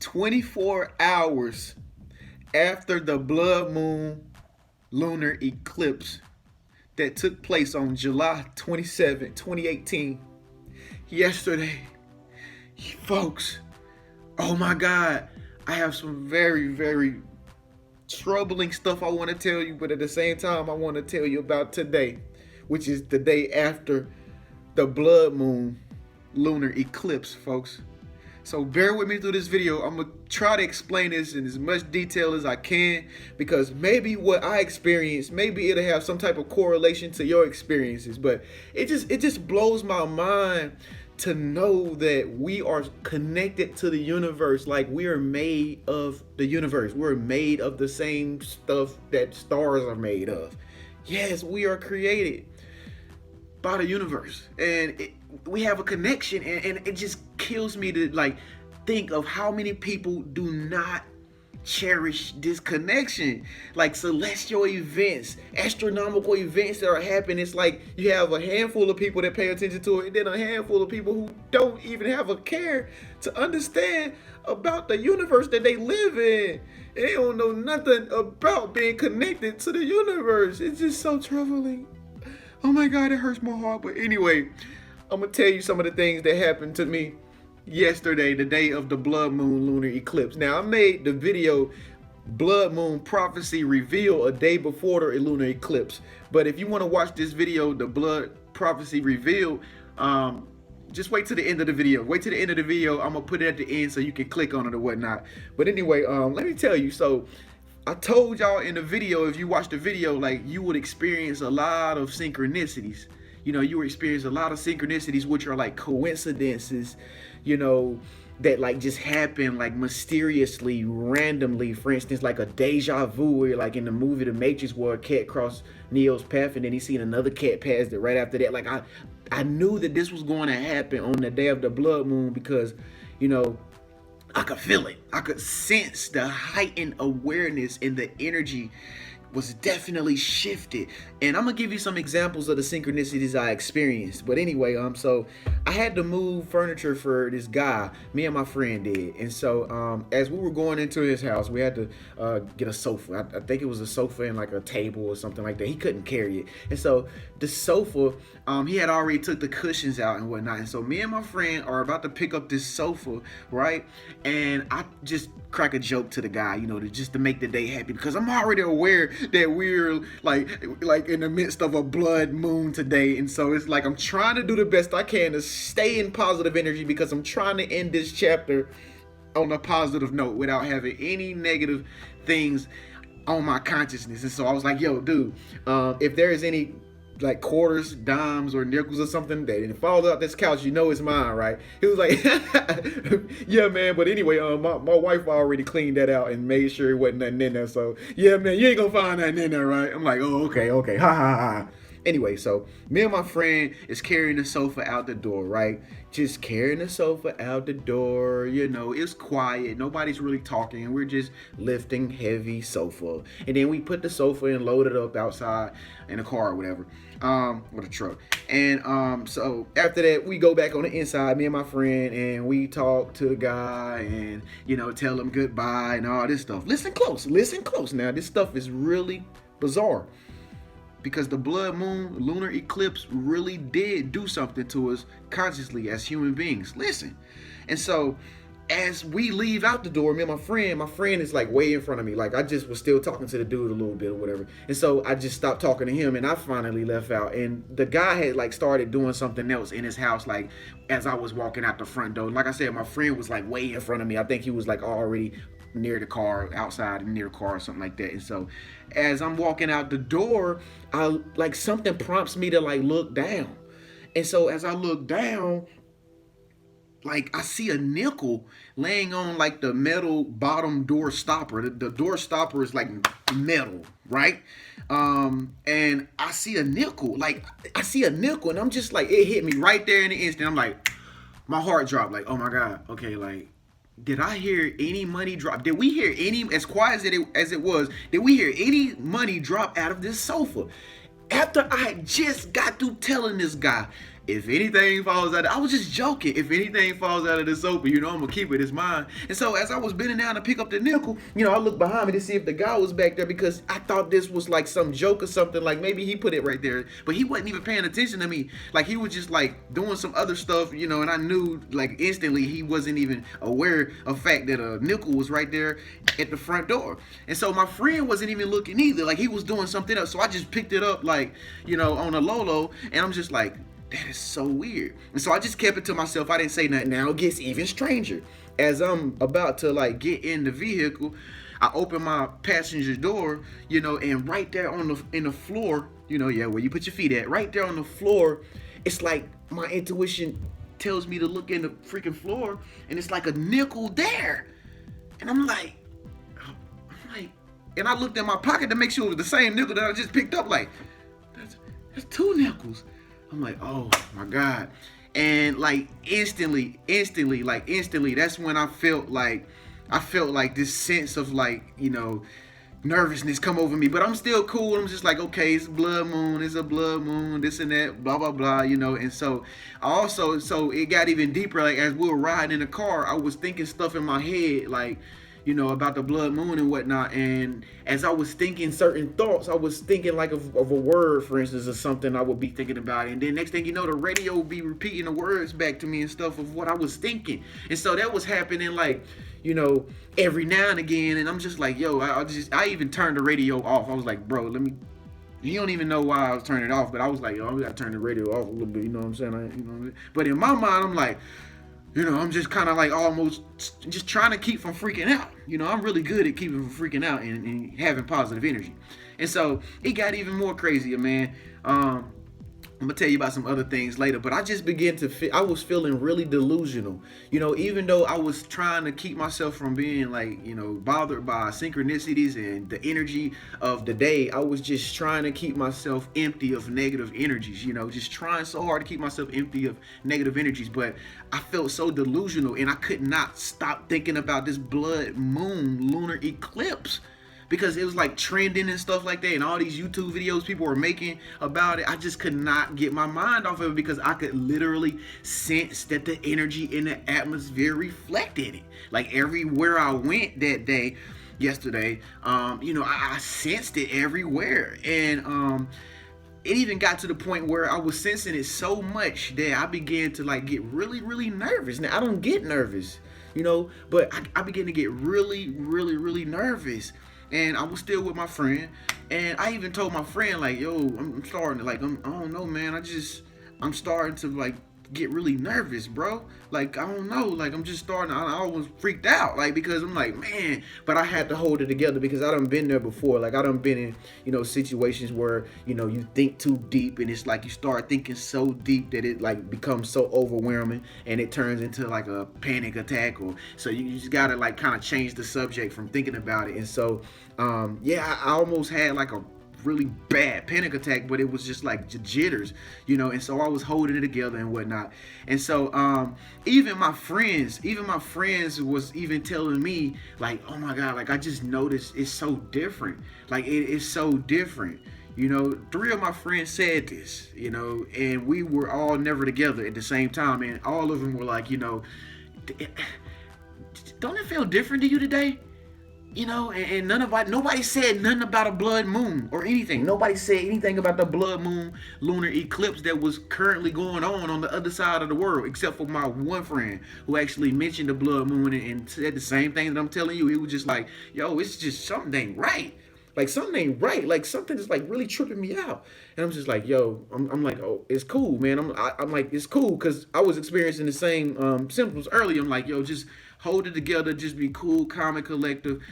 24 hours after the blood moon lunar eclipse that took place on July 27, 2018, yesterday, folks, oh my God, I have some very, very troubling stuff I want to tell you, but at the same time, I want to tell you about today, which is the day after the blood moon lunar eclipse, folks. So bear with me through this video. I'm gonna try to explain this in as much detail as I can, because maybe what I experienced, maybe it'll have some type of correlation to your experiences. But it just blows my mind to know that we are connected to the universe. Like, we are made of the universe. We're made of the same stuff that stars are made of. Yes, we are created by the universe, and we have a connection, and it just kills me to like think of how many people do not cherish this connection. Like celestial events, astronomical events that are happening, it's like you have a handful of people that pay attention to it, and then a handful of people who don't even have a care to understand about the universe that they live in. They don't know nothing about being connected to the universe. It's just so troubling. Oh my God, it hurts my heart. But anyway, I'm gonna tell you some of the things that happened to me yesterday, the day of the blood moon lunar eclipse. Now, I made the video Blood Moon Prophecy Reveal a day before the lunar eclipse. But if you want to watch this video, the Blood Prophecy Reveal, just wait to the end of the video. Wait to the end of the video. I'm gonna put it at the end so you can click on it or whatnot. But anyway, let me tell you. So I told y'all in the video, if you watch the video, like, you would experience a lot of synchronicities. You know, you would experience a lot of synchronicities, which are like coincidences, you know, that like just happen like mysteriously, randomly. For instance, like a deja vu, where like in the movie The Matrix, where a cat crossed Neo's path and then he seen another cat pass it right after that. Like I knew that this was going to happen on the day of the blood moon, because, you know, I could feel it. I could sense the heightened awareness, and the energy was definitely shifted. And I'm gonna give you some examples of the synchronicities I experienced. But anyway, so I had to move furniture for this guy. Me and my friend did. And so as we were going into his house, we had to get a sofa. I think it was a sofa and like a table or something like that. He couldn't carry it. And so the sofa, he had already took the cushions out and whatnot. And so me and my friend are about to pick up this sofa, right? And I just crack a joke to the guy, you know, just to make the day happy, because I'm already aware that we're like in the midst of a blood moon today. And so it's like I'm trying to do the best I can to stay in positive energy, because I'm trying to end this chapter on a positive note without having any negative things on my consciousness. And so I was like, yo, dude, if there is any like quarters, dimes, or nickels or something that it falls out this couch, you know it's mine, right? He was like, yeah, man. But anyway, my wife already cleaned that out and made sure it wasn't nothing in there. So yeah, man, you ain't gonna find nothing in there, right? I'm like, oh, okay, ha ha ha. Anyway, so me and my friend is carrying the sofa out the door, right? Just carrying the sofa out the door, you know, it's quiet. Nobody's really talking, and we're just lifting heavy sofa. And then we put the sofa and load it up outside in a car or whatever, or the truck. And so after that, we go back on the inside, me and my friend, and we talk to the guy and, you know, tell him goodbye and all this stuff. Listen close. Now, this stuff is really bizarre, because the blood moon lunar eclipse really did do something to us consciously as human beings. Listen. And so as we leave out the door, me and my friend is like way in front of me. Like, I just was still talking to the dude a little bit or whatever. And so I just stopped talking to him, and I finally left out. And the guy had like started doing something else in his house, like as I was walking out the front door. Like I said, my friend was like way in front of me. I think he was like already near the car, outside and near the car or something like that. And so as I'm walking out the door, I like something prompts me to like look down. And so as I look down, like I see a nickel laying on like the metal bottom door stopper. The door stopper is like metal, right? And I see a nickel, and I'm just like, it hit me right there in the instant. I'm like, my heart dropped, like, oh my God, okay, like, did I hear any money drop? Did we hear any, as quiet as it was, did we hear any money drop out of this sofa? After I just got through telling this guy, if anything falls out, I was just joking. If anything falls out of this open, you know, I'm gonna keep it as mine. And so as I was bending down to pick up the nickel, you know, I looked behind me to see if the guy was back there because I thought this was like some joke or something. Like maybe he put it right there, but he wasn't even paying attention to me. Like he was just like doing some other stuff, you know. And I knew like instantly he wasn't even aware of the fact that a nickel was right there at the front door. And so my friend wasn't even looking either. Like he was doing something else. So I just picked it up like, you know, on a low, and I'm just like, that is so weird. And so I just kept it to myself. I didn't say nothing. Now it gets even stranger. As I'm about to like get in the vehicle, I open my passenger door, you know, and right there in the floor, you know, yeah, where you put your feet at, right there on the floor, it's like my intuition tells me to look in the freaking floor, and it's like a nickel there. And I'm like, and I looked in my pocket to make sure it was the same nickel that I just picked up. Like, that's two nickels. I'm like, oh my God. And like instantly, that's when I felt like this sense of like, you know, nervousness come over me. But I'm still cool. I'm just like, okay, it's a blood moon, this and that, blah, blah, blah, you know. And so it got even deeper. Like as we were riding in the car, I was thinking stuff in my head, like, you know, about the blood moon and whatnot. And as I was thinking certain thoughts, I was thinking like of a word, for instance, or something I would be thinking about. And then next thing you know, the radio would be repeating the words back to me and stuff of what I was thinking. And so that was happening like, you know, every now and again. And I'm just like, yo, I even turned the radio off. I was like, bro, you don't even know why I was turning it off, but I was like, yo, we gotta turn the radio off a little bit, you know what I'm saying? But in my mind, I'm like, you know, I'm just kind of like almost just trying to keep from freaking out. You know, I'm really good at keeping from freaking out and having positive energy. And so it got even more crazier, man. I'm gonna tell you about some other things later, but I just began to I was feeling really delusional. You know, even though I was trying to keep myself from being like, you know, bothered by synchronicities and the energy of the day, I was just trying to keep myself empty of negative energies, you know, just trying so hard to keep myself empty of negative energies. But I felt so delusional and I could not stop thinking about this blood moon lunar eclipse, because it was like trending and stuff like that, and all these YouTube videos people were making about it. I just could not get my mind off of it because I could literally sense that the energy in the atmosphere reflected it. Like everywhere I went that day, yesterday, you know, I sensed it everywhere. And it even got to the point where I was sensing it so much that I began to like get really, really nervous. Now I don't get nervous, you know, but I began to get really, really, really nervous. And I was still with my friend, and I even told my friend like, yo, I'm starting to like, I don't know, man, I'm starting to like get really nervous, bro. Like, I don't know, like I'm just starting, I was freaked out, like, because I'm like, man, but I had to hold it together because I done been there before. Like I done been in, you know, situations where, you know, you think too deep and it's like you start thinking so deep that it like becomes so overwhelming and it turns into like a panic attack. Or so you just gotta like kind of change the subject from thinking about it. And so yeah, I almost had like a really bad panic attack, but it was just like jitters, you know. And so I was holding it together and whatnot. And so even my friends was even telling me like, oh my God, like I just noticed it's so different. Like it is so different. You know, 3 of my friends said this, you know, and we were all never together at the same time, and all of them were like, you know, don't it feel different to you today? You know, and nobody said nothing about a blood moon or anything. Nobody said anything about the blood moon lunar eclipse that was currently going on the other side of the world, except for my one friend who actually mentioned the blood moon and said the same thing that I'm telling you. He was just like, yo, it's just something ain't right. Like something ain't right. Like something is like really tripping me out. And I'm just like, yo, I'm like, oh, it's cool, man. I'm like, it's cool, because I was experiencing the same symptoms earlier. I'm like, yo, just hold it together, just be cool, calm, and collective.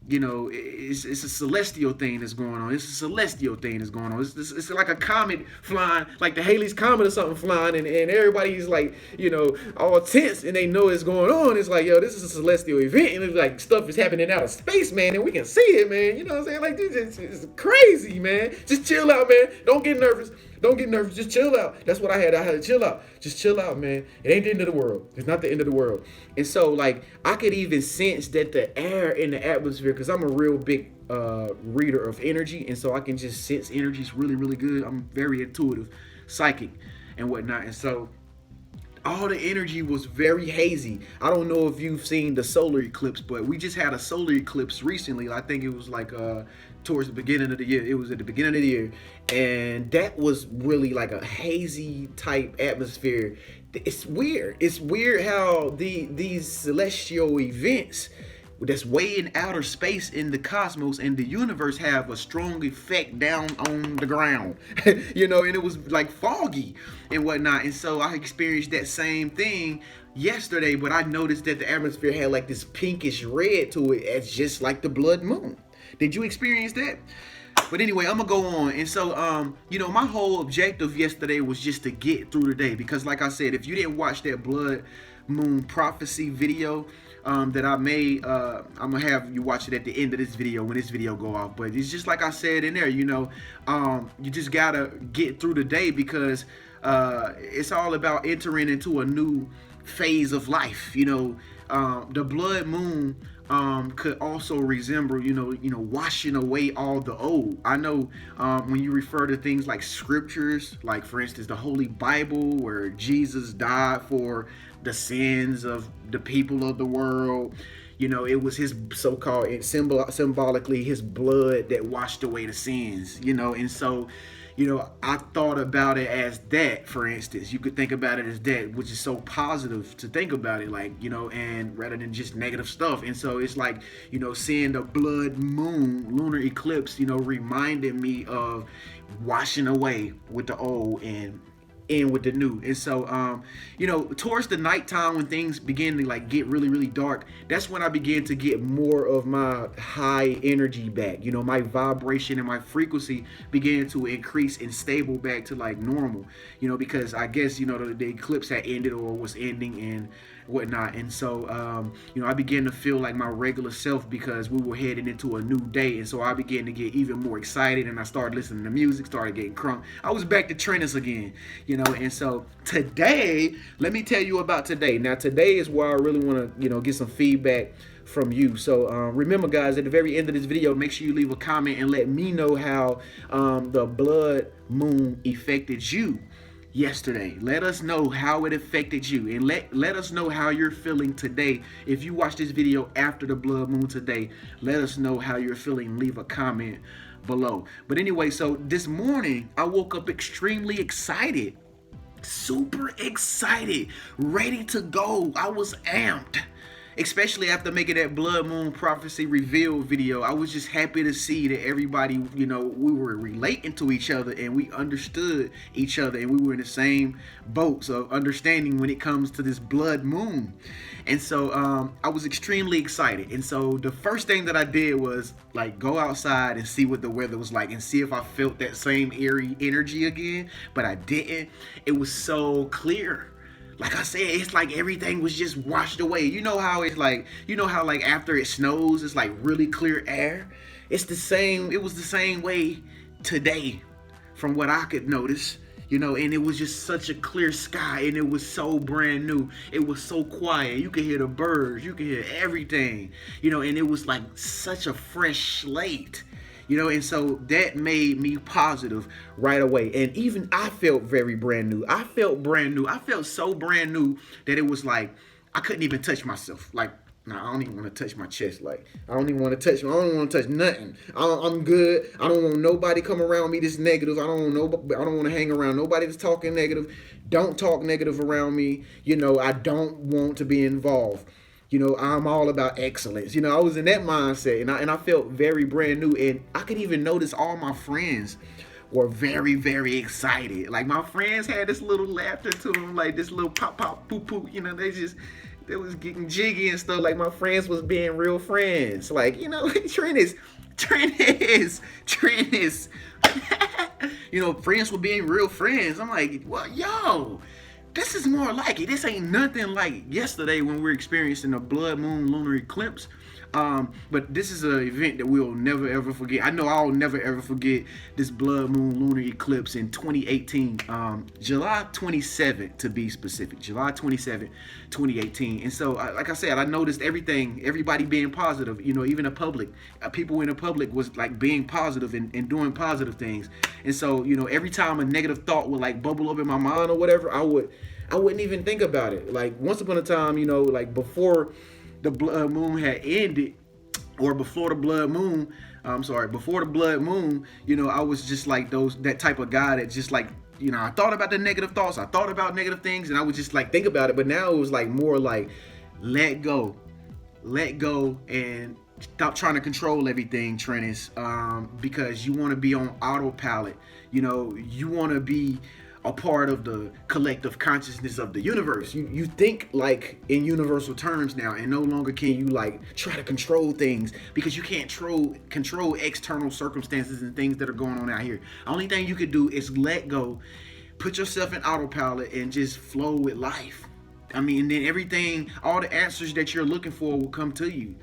You know, it's a celestial thing that's going on. It's a celestial thing that's going on. It's like a comet flying, like the Halley's Comet or something flying, and everybody's like, you know, all tense, and they know it's going on. It's like, yo, this is a celestial event, and it's like stuff is happening out of space, man, and we can see it, man. You know what I'm saying? Like, this is crazy, man. Just chill out, man. Don't get nervous. Don't get nervous. Just chill out. That's what I had. I had to chill out. Just chill out, man. It ain't the end of the world. It's not the end of the world. And so, like, I could even sense that the air in the atmosphere, because I'm a real big reader of energy, and so I can just sense energies really, really good. I'm very intuitive, psychic. and whatnot. And so all the energy was very hazy. I don't know if you've seen the solar eclipse, but we just had a solar eclipse recently. I think it was like towards the beginning of the year. It was at the beginning of the year, and that was really like a hazy type atmosphere. It's weird. It's weird how these celestial events that's way in outer space in the cosmos and the universe have a strong effect down on the ground. You know, and it was like foggy and whatnot. And so I experienced that same thing yesterday, but I noticed that the atmosphere had like this pinkish red to it, as just like the blood moon. Did you experience that? But anyway, I'm gonna go on. And so, you know, my whole objective yesterday was just to get through the day, because like I said, if you didn't watch that blood moon prophecy video that I made, I'm gonna have you watch it at the end of this video when this video go off. But it's just like I said in there, you know, you just gotta get through the day, because it's all about entering into a new phase of life. You know, the blood moon could also resemble, you know, washing away all the old. I know when you refer to things like scriptures, like for instance, the Holy Bible, where Jesus died for the sins of the people of the world, you know, it was his so-called symbolically his blood that washed away the sins, you know. And so, you know, I thought about it as that. For instance, you could think about it as that, which is so positive to think about it, like, you know, and rather than just negative stuff. And so it's like, you know, seeing the blood moon lunar eclipse, you know, reminded me of washing away with the old and in with the new. And so you know, towards the nighttime, when things begin to like get really, really dark, that's when I began to get more of my high energy back. You know, my vibration and my frequency began to increase and stable back to like normal, you know, because I guess, you know, the eclipse had ended or was ending and whatnot. And so you know, I began to feel like my regular self, because we were heading into a new day. And so I began to get even more excited, and I started listening to music, started getting crunk. I was back to trending again, you know. And so today, let me tell you about today. Now today is where I really want to, you know, get some feedback from you. So remember guys, at the very end of this video, make sure you leave a comment and let me know how the blood moon affected you yesterday. Let us know how it affected you, and let us know how you're feeling today. If you watch this video after the blood moon today, let us know how you're feeling. Leave a comment below. But anyway, so this morning I woke up extremely excited, super excited, ready to go. I was amped, especially after making that blood moon prophecy reveal video. I was just happy to see that everybody, you know, we were relating to each other and we understood each other, and we were in the same boats of understanding when it comes to this blood moon. And so I was extremely excited. And so the first thing that I did was like go outside and see what the weather was like and see if I felt that same eerie energy again. But I didn't. It was so clear. Like I said, it's like everything was just washed away. You know how it's like, you know how like after it snows, it's like really clear air. It's the same. It was the same way today, from what I could notice. You know, and it was just such a clear sky, and it was so brand new. It was so quiet. You could hear the birds. You could hear everything. You know, and it was like such a fresh slate. You know, and so that made me positive right away. And even I felt very brand new. I felt brand new. I felt so brand new that it was like I couldn't even touch myself. Like, no, I don't even want to touch my chest. Like, I don't even want to touch. I don't want to touch nothing. I'm good. I don't want nobody come around me that's negative. I don't want to hang around nobody that's talking negative. Don't talk negative around me. You know, I don't want to be involved. You know, I'm all about excellence. You know, I was in that mindset, and I felt very brand new. And I could even notice all my friends were very, very excited. Like, my friends had this little laughter to them, like this little pop, pop, poop, poop. You know, they was getting jiggy and stuff. Like, my friends was being real friends. Like, you know, Trent is. You know, friends were being real friends. I'm like, well, yo, this is more like it. This ain't nothing like yesterday when we were experiencing a blood moon lunar eclipse. But this is an event that we'll never ever forget. I know I'll never ever forget this blood moon lunar eclipse in 2018, July 27th to be specific, July 27th, 2018. And so, like I said, I noticed everybody being positive. Even the public, people in the public was like being positive and doing positive things. And so, every time a negative thought would like bubble up in my mind or whatever, I wouldn't even think about it. Like once upon a time, like before the blood moon had ended, or before the blood moon, before the blood moon, I was just like that type of guy that just like, I thought about the negative thoughts, I thought about negative things, and I would just like think about it. But now it was like more like let go, and stop trying to control everything, Trennis, because you want to be on autopilot. You want to be a part of the collective consciousness of the universe. You think like in universal terms now, and no longer can you like try to control things, because you can't control external circumstances and things that are going on out here. The only thing you could do is let go, put yourself in autopilot, and just flow with life. And then everything, all the answers that you're looking for will come to you,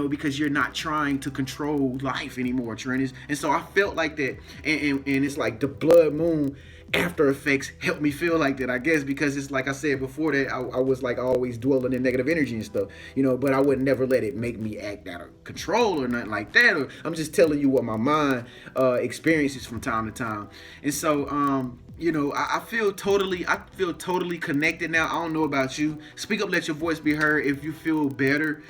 because you're not trying to control life anymore, Trennis. And so I felt like that. And it's like the blood moon after effects helped me feel like that, I guess, because it's like I said before that I was like always dwelling in negative energy and stuff, but I would never let it make me act out of control or nothing like that. Or I'm just telling you what my mind experiences from time to time. And so, I feel totally connected now. I don't know about you. Speak up, let your voice be heard if you feel better,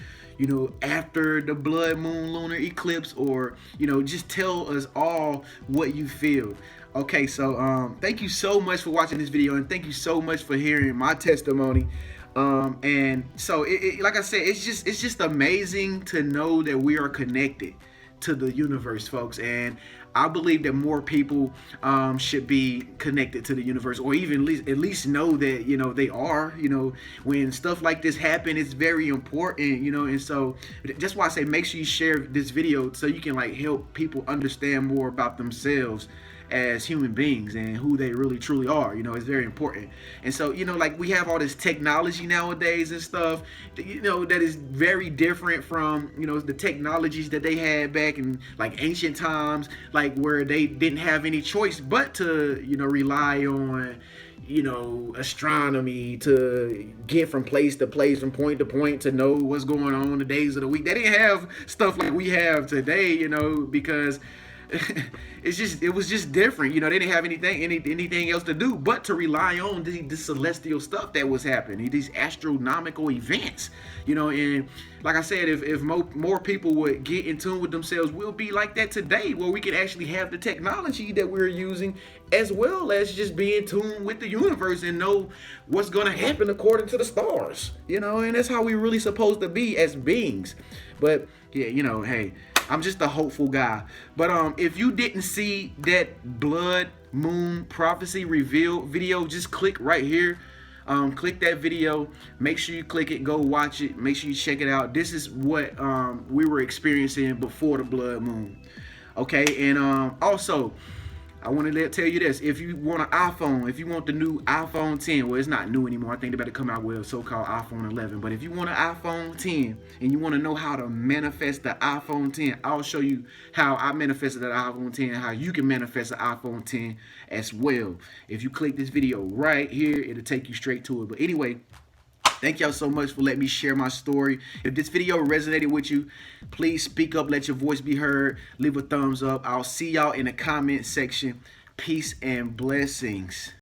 after the blood moon lunar eclipse, or, just tell us all what you feel. Okay, so thank you so much for watching this video, and thank you so much for hearing my testimony. And so, like I said, it's just amazing to know that we are connected to the universe, folks. And I believe that more people should be connected to the universe, or even at least know that they are. When stuff like this happen, it's very important. And so that's why I say make sure you share this video so you can like help people understand more about themselves as human beings and who they really truly are. It's very important. And so, like we have all this technology nowadays and stuff, that is very different from, the technologies that they had back in like ancient times, like where they didn't have any choice but to, rely on, astronomy to get from place to place, from point to point, to know what's going on the days of the week. They didn't have stuff like we have today, because it was just different. They didn't have anything else to do but to rely on the celestial stuff that was happening, these astronomical events. And like I said, if more people would get in tune with themselves, we'll be like that today, where we can actually have the technology that we're using, as well as just be in tune with the universe and know what's going to happen according to the stars. And that's how we're really supposed to be as beings. But yeah, hey, I'm just a hopeful guy. But if you didn't see that blood moon prophecy reveal video, just click right here. Click that video. Make sure you click it. Go watch it. Make sure you check it out. This is what we were experiencing before the blood moon. Okay, and also, I want to tell you this. If you want an iPhone, if you want the new iPhone 10, well, it's not new anymore. I think they better come out with a so-called iPhone 11. But if you want an iPhone 10 and you want to know how to manifest the iPhone 10, I'll show you how I manifested that iPhone 10 and how you can manifest the iPhone 10 as well. If you click this video right here, it'll take you straight to it. But anyway, thank y'all so much for letting me share my story. If this video resonated with you, please speak up, let your voice be heard, leave a thumbs up. I'll see y'all in the comment section. Peace and blessings.